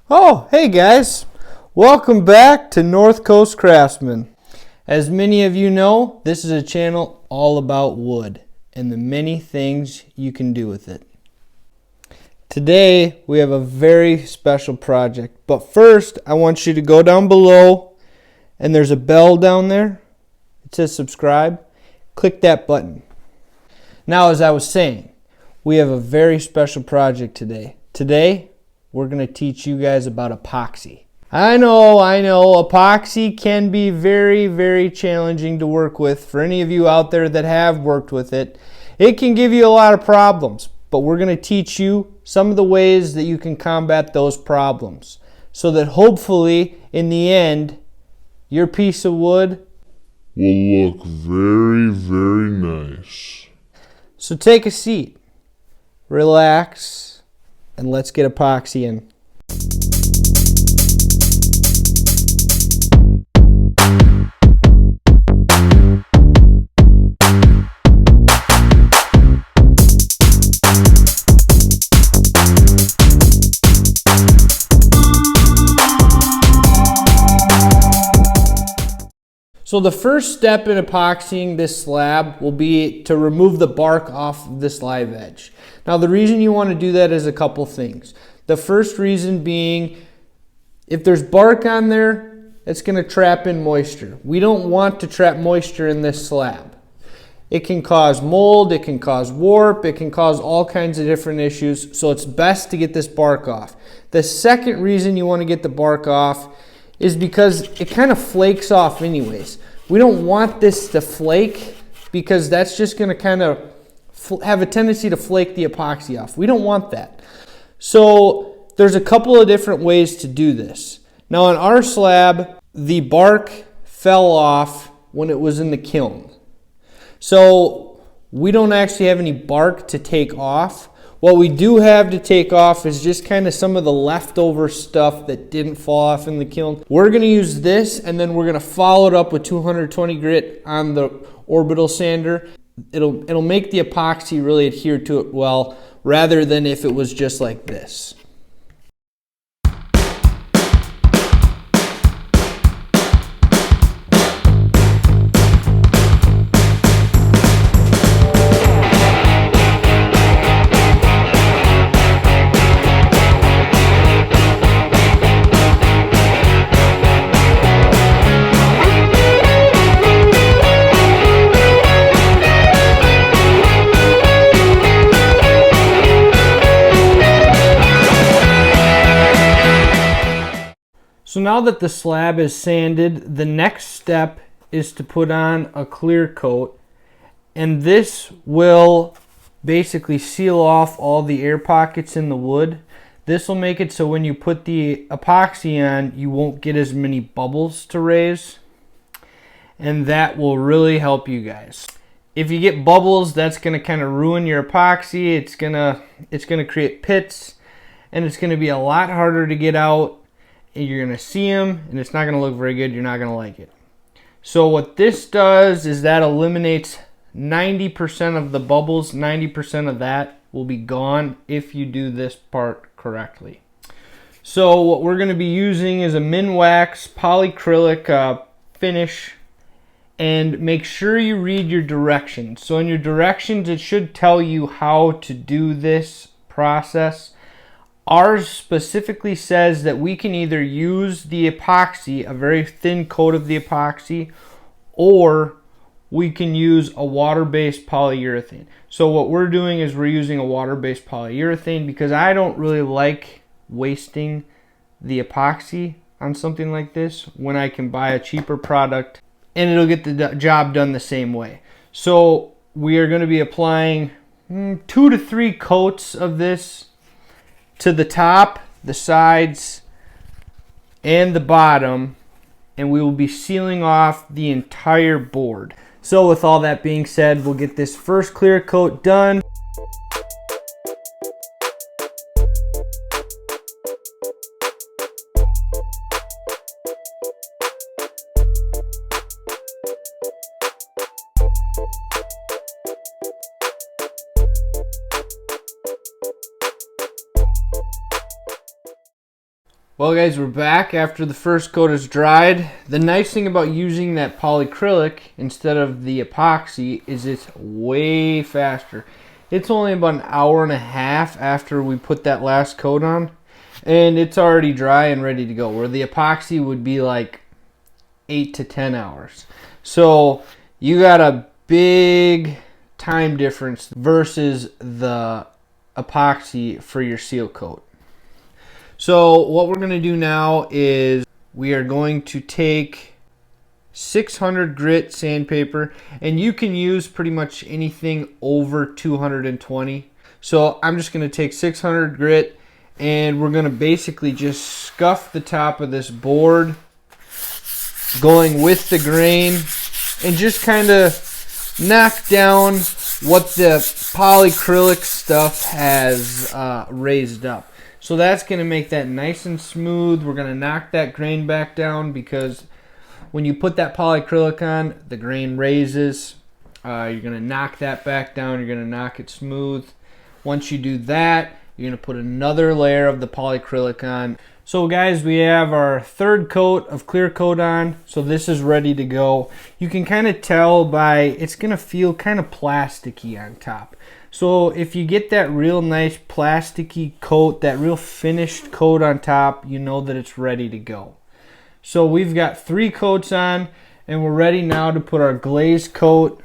Oh, hey guys! Welcome back to North Coast Craftsmen. As many of you know, this is a channel all about wood and the many things you can do with it. Today, we have a very special project, but first, I want you to go down below and there's a bell down there. It says subscribe. Click that button. Now, as I was saying, we have a very special project today. Today, we're going to teach you guys about epoxy. I know, epoxy can be very, very challenging to work with. For any of you out there that have worked with it, it can give you a lot of problems, but we're going to teach you some of the ways that you can combat those problems so that hopefully, in the end, your piece of wood will look very, very nice. So take a seat, relax, and let's get epoxy in. So the first step in epoxying this slab will be to remove the bark off of this live edge. Now the reason you want to do that is a couple things. The first reason being, if there's bark on there, it's going to trap in moisture. We don't want to trap moisture in this slab. It can cause mold, it can cause warp, it can cause all kinds of different issues, so it's best to get this bark off. The second reason you want to get the bark off is because it kind of flakes off anyways. We don't want this to flake because that's just going to kind of have a tendency to flake the epoxy off. We don't want that. So there's a couple of different ways to do this. Now on our slab, the bark fell off when it was in the kiln. So we don't actually have any bark to take off. What we do have to take off is just kind of some of the leftover stuff that didn't fall off in the kiln. We're going to use this and then we're going to follow it up with 220 grit on the orbital sander. It'll make the epoxy really adhere to it well, rather than if it was just like this. So now that the slab is sanded, the next step is to put on a clear coat, and this will basically seal off all the air pockets in the wood. This will make it so when you put the epoxy on, you won't get as many bubbles to raise, and that will really help you guys. If you get bubbles, that's going to kind of ruin your epoxy. It's going to create pits, and it's going to be a lot harder to get out. You're going to see them, and it's not going to look very good. You're not going to like it. So what this does is that eliminates 90% of the bubbles. 90% of that will be gone if you do this part correctly. So what we're going to be using is a Minwax polyacrylic finish, and make sure you read your directions. So in your directions, it should tell you how to do this process. Ours specifically says that we can either use the epoxy, a very thin coat of the epoxy, or we can use a water-based polyurethane. So what we're doing is we're using a water-based polyurethane because I don't really like wasting the epoxy on something like this when I can buy a cheaper product and it'll get the job done the same way. So we are going to be applying 2 to 3 coats of this to the top, the sides, and the bottom, and we will be sealing off the entire board. So with all that being said, we'll get this first clear coat done. Well guys, we're back after the first coat is dried. The nice thing about using that polyacrylic instead of the epoxy is it's way faster. It's only about an hour and a half after we put that last coat on, and it's already dry and ready to go, where the epoxy would be like 8 to 10 hours. So you got a big time difference versus the epoxy for your seal coat. So what we're going to do now is we are going to take 600 grit sandpaper, and you can use pretty much anything over 220. So I'm just going to take 600 grit, and we're going to basically just scuff the top of this board going with the grain and just kind of knock down what the polyacrylic stuff has raised up. So that's going to make that nice and smooth. We're going to knock that grain back down because when you put that polyacrylic on, the grain raises. You're going to knock that back down. You're going to knock it smooth. Once you do that, you're going to put another layer of the polyacrylic on. So guys, we have our third coat of clear coat on. So this is ready to go. You can kind of tell by, it's going to feel kind of plasticky on top. So if you get that real nice plasticky coat, that real finished coat on top, you know that it's ready to go. So we've got 3 coats on, and we're ready now to put our glaze coat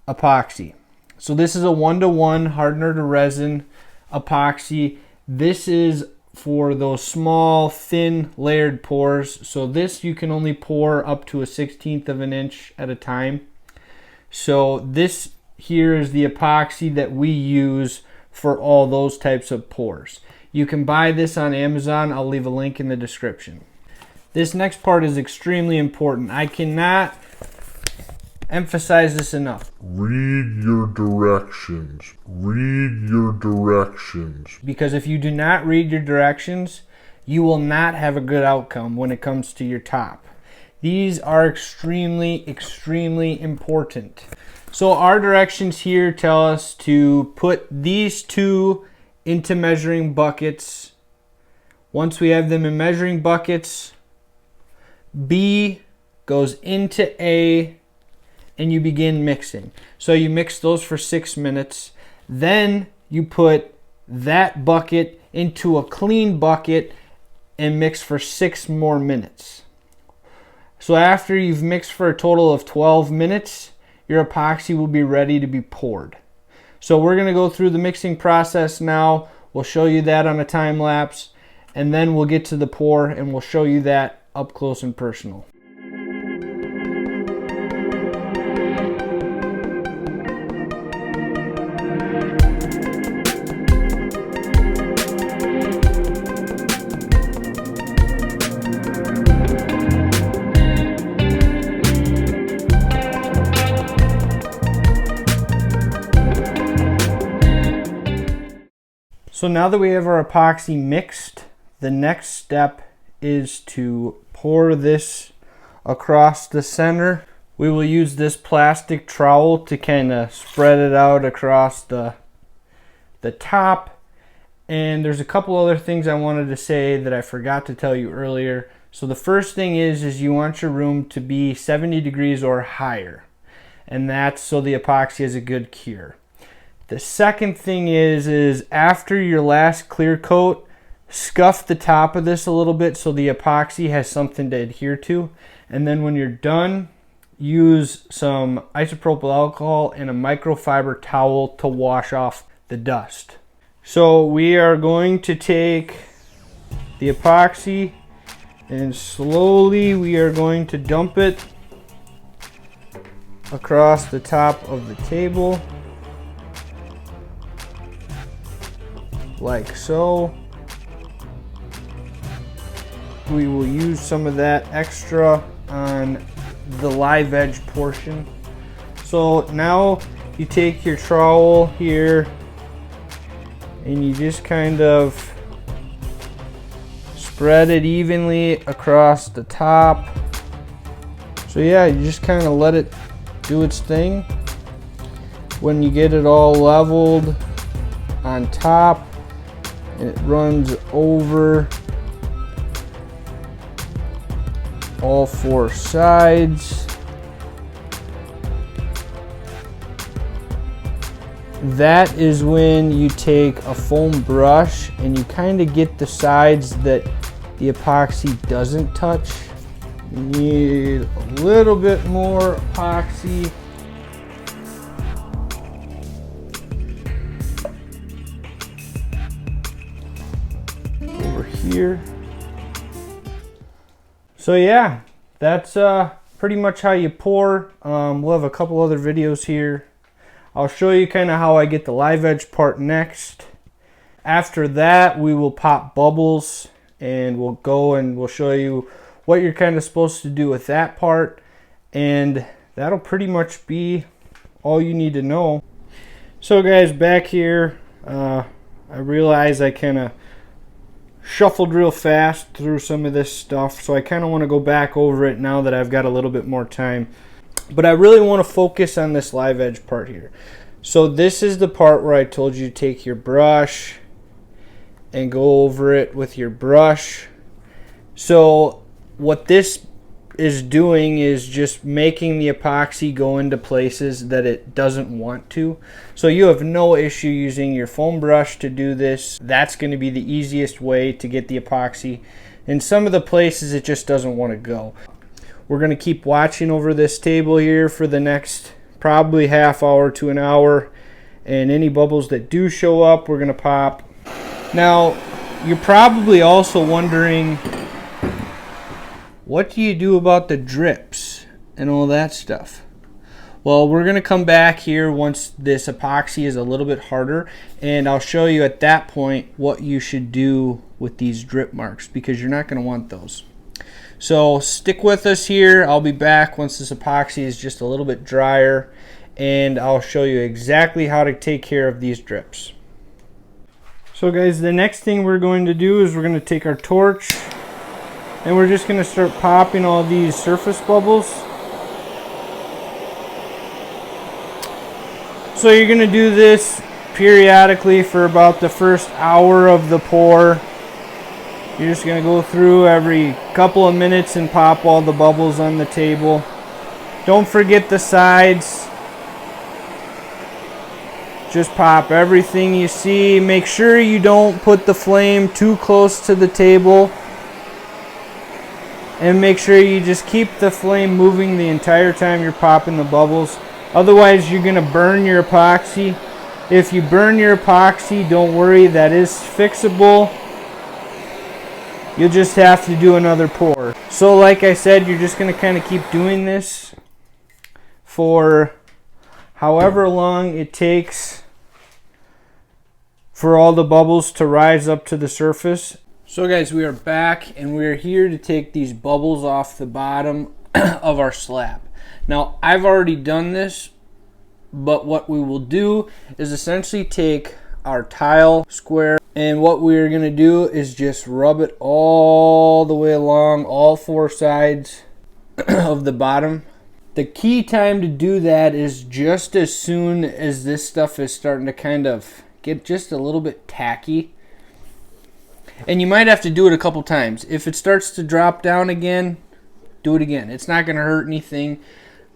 epoxy. So this is a 1-to-1 hardener to resin epoxy. This is for those small, thin, layered pours. So this you can only pour up to a 1/16 of an inch at a time. So this here is the epoxy that we use for all those types of pours. You can buy this on Amazon. I'll leave a link in the description. This next part is extremely important. I cannot emphasize this enough. Read your directions. Read your directions. Because if you do not read your directions, you will not have a good outcome when it comes to your top. These are extremely, extremely important. So our directions here tell us to put these 2 into measuring buckets. Once we have them in measuring buckets, B goes into A, and you begin mixing. So you mix those for 6 minutes. Then you put that bucket into a clean bucket and mix for 6 more minutes. So after you've mixed for a total of 12 minutes, your epoxy will be ready to be poured. So we're going to go through the mixing process now. We'll show you that on a time lapse, and then we'll get to the pour and we'll show you that up close and personal. So now that we have our epoxy mixed, the next step is to pour this across the center. We will use this plastic trowel to kind of spread it out across the top. And there's a couple other things I wanted to say that I forgot to tell you earlier. So the first thing is you want your room to be 70 degrees or higher. And that's so the epoxy has a good cure. The second thing is after your last clear coat, scuff the top of this a little bit so the epoxy has something to adhere to. And then when you're done, use some isopropyl alcohol and a microfiber towel to wash off the dust. So we are going to take the epoxy and slowly we are going to dump it across the top of the table. Like so. We will use some of that extra on the live edge portion. So now you take your trowel here and you just kind of spread it evenly across the top. So yeah, you just kind of let it do its thing. When you get it all leveled on top, and it runs over all four sides. That is when you take a foam brush and you kind of get the sides that the epoxy doesn't touch. You need a little bit more epoxy. Over here. So yeah, that's pretty much how you pour. We'll have a couple other videos here. I'll show you kind of how I get the live edge part next. After that, we will pop bubbles and we'll go and we'll show you what you're kind of supposed to do with that part. And that'll pretty much be all you need to know. So guys, back here, I realize I kind of shuffled real fast through some of this stuff. So I kind of want to go back over it now that I've got a little bit more time. But I really want to focus on this live edge part here. So this is the part where I told you to take your brush and go over it with your brush. So what this is doing is just making the epoxy go into places that it doesn't want to. So you have no issue using your foam brush to do this. That's going to be the easiest way to get the epoxy in some of the places it just doesn't want to go. We're going to keep watching over this table here for the next probably half hour to an hour, and any bubbles that do show up we're going to pop. Now you're probably also wondering, what do you do about the drips and all that stuff? Well, we're going to come back here once this epoxy is a little bit harder, and I'll show you at that point what you should do with these drip marks, because you're not going to want those. So stick with us here. I'll be back once this epoxy is just a little bit drier, and I'll show you exactly how to take care of these drips. So guys, the next thing we're going to do is we're going to take our torch and we're just going to start popping all these surface bubbles. So you're going to do this periodically for about the first hour of the pour. You're just going to go through every couple of minutes and pop all the bubbles on the table. Don't forget the sides. Just pop everything you see. Make sure you don't put the flame too close to the table. And make sure you just keep the flame moving the entire time you're popping the bubbles. Otherwise, you're going to burn your epoxy. If you burn your epoxy, don't worry, that is fixable. You'll just have to do another pour. So like I said, you're just going to kind of keep doing this for however long it takes for all the bubbles to rise up to the surface. So guys, we are back and we are here to take these bubbles off the bottom of our slab. Now, I've already done this, but what we will do is essentially take our tile square, and what we're going to do is just rub it all the way along all four sides of the bottom. The key time to do that is just as soon as this stuff is starting to kind of get just a little bit tacky. And you might have to do it a couple times. If it starts to drop down again, do it again. It's not going to hurt anything.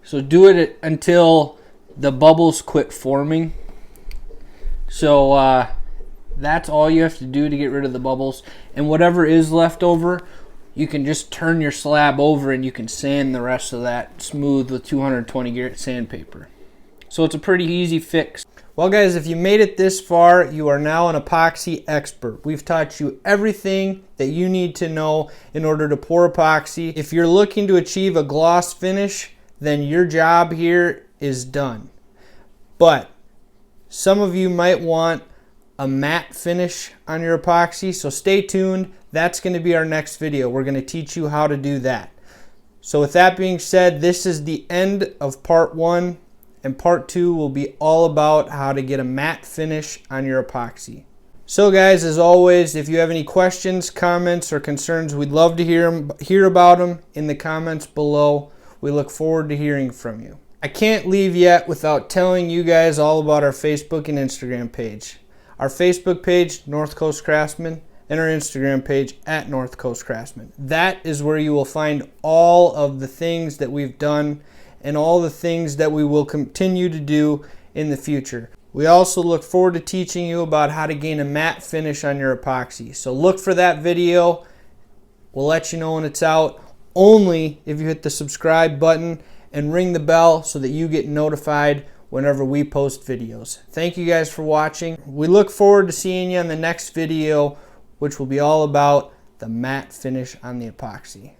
So do it until the bubbles quit forming. So that's all you have to do to get rid of the bubbles. And whatever is left over, you can just turn your slab over and you can sand the rest of that smooth with 220 grit sandpaper. So it's a pretty easy fix. Well guys, if you made it this far, you are now an epoxy expert. We've taught you everything that you need to know in order to pour epoxy. If you're looking to achieve a gloss finish, then your job here is done. But some of you might want a matte finish on your epoxy, so stay tuned. That's going to be our next video. We're going to teach you how to do that. So with that being said, this is the end of part 1, and part 2 will be all about how to get a matte finish on your epoxy. So guys, as always, if you have any questions, comments, or concerns, we'd love to hear about them in the comments below. We look forward to hearing from you. I can't leave yet without telling you guys all about our Facebook and Instagram page. Our Facebook page, North Coast Craftsmen, and our Instagram page at North Coast Craftsmen. That is where you will find all of the things that we've done and all the things that we will continue to do in the future. We also look forward to teaching you about how to gain a matte finish on your epoxy. So look for that video. We'll let you know when it's out, only if you hit the subscribe button and ring the bell so that you get notified whenever we post videos. Thank you guys for watching. We look forward to seeing you in the next video, which will be all about the matte finish on the epoxy.